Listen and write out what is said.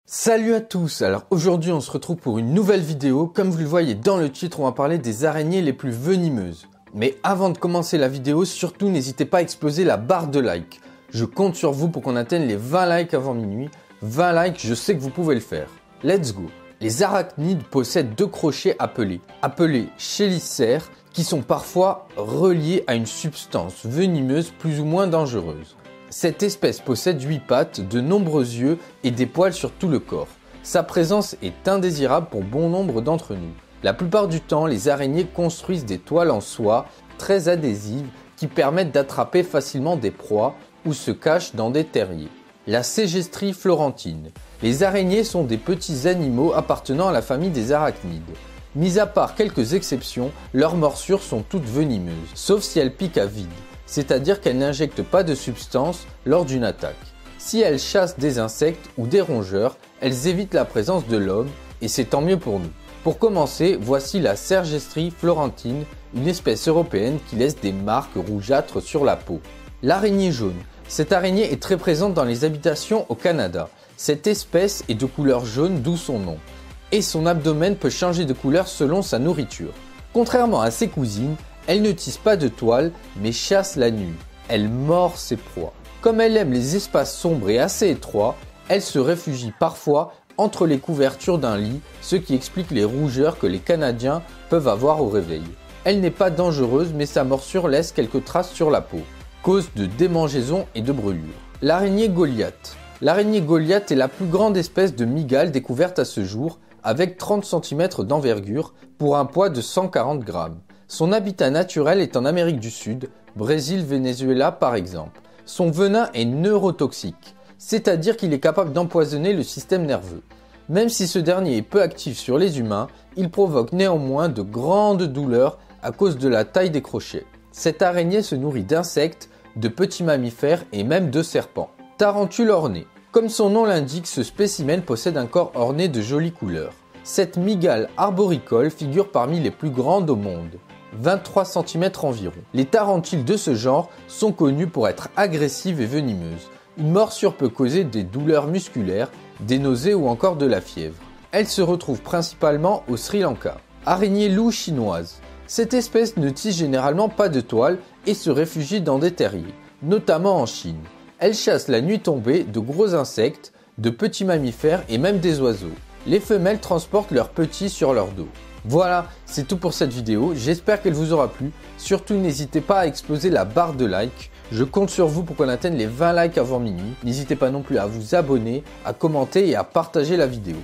Salut à tous, alors aujourd'hui on se retrouve pour une nouvelle vidéo. Comme vous le voyez dans le titre, on va parler des araignées les plus venimeuses. Mais avant de commencer la vidéo, surtout n'hésitez pas à exploser la barre de like. Je compte sur vous pour qu'on atteigne les 20 likes avant minuit. 20 likes, je sais que vous pouvez le faire. Let's go. Les arachnides possèdent deux crochets appelés chélicères, qui sont parfois reliés à une substance venimeuse plus ou moins dangereuse. Cette espèce possède 8 pattes, de nombreux yeux et des poils sur tout le corps. Sa présence est indésirable pour bon nombre d'entre nous. La plupart du temps, les araignées construisent des toiles en soie très adhésives qui permettent d'attraper facilement des proies ou se cachent dans des terriers. La Ségestrie florentine. Les araignées sont des petits animaux appartenant à la famille des arachnides. Mis à part quelques exceptions, leurs morsures sont toutes venimeuses, sauf si elles piquent à vide. C'est-à-dire qu'elles n'injectent pas de substance lors d'une attaque. Si elles chassent des insectes ou des rongeurs, elles évitent la présence de l'homme et c'est tant mieux pour nous. Pour commencer, voici la Ségestrie florentine, une espèce européenne qui laisse des marques rougeâtres sur la peau. L'araignée jaune. Cette araignée est très présente dans les habitations au Canada. Cette espèce est de couleur jaune, d'où son nom. Et son abdomen peut changer de couleur selon sa nourriture. Contrairement à ses cousines, elle ne tisse pas de toile, mais chasse la nuit. Elle mord ses proies. Comme elle aime les espaces sombres et assez étroits, elle se réfugie parfois entre les couvertures d'un lit, ce qui explique les rougeurs que les Canadiens peuvent avoir au réveil. Elle n'est pas dangereuse, mais sa morsure laisse quelques traces sur la peau, cause de démangeaisons et de brûlures. L'araignée Goliath. L'araignée Goliath est la plus grande espèce de mygale découverte à ce jour, avec 30 cm d'envergure pour un poids de 140 grammes. Son habitat naturel est en Amérique du Sud, Brésil, Venezuela par exemple. Son venin est neurotoxique, c'est-à-dire qu'il est capable d'empoisonner le système nerveux. Même si ce dernier est peu actif sur les humains, il provoque néanmoins de grandes douleurs à cause de la taille des crochets. Cette araignée se nourrit d'insectes, de petits mammifères et même de serpents. Tarentule ornée. Comme son nom l'indique, ce spécimen possède un corps orné de jolies couleurs. Cette mygale arboricole figure parmi les plus grandes au monde. 23 cm environ. Les tarentules de ce genre sont connues pour être agressives et venimeuses. Une morsure peut causer des douleurs musculaires, des nausées ou encore de la fièvre. Elle se retrouve principalement au Sri Lanka. Araignée loup chinoise. Cette espèce ne tisse généralement pas de toile et se réfugie dans des terriers, notamment en Chine. Elle chasse la nuit tombée de gros insectes, de petits mammifères et même des oiseaux. Les femelles transportent leurs petits sur leur dos. Voilà, c'est tout pour cette vidéo, j'espère qu'elle vous aura plu. Surtout n'hésitez pas à exploser la barre de like. Je compte sur vous pour qu'on atteigne les 20 likes avant minuit. N'hésitez pas non plus à vous abonner, à commenter et à partager la vidéo.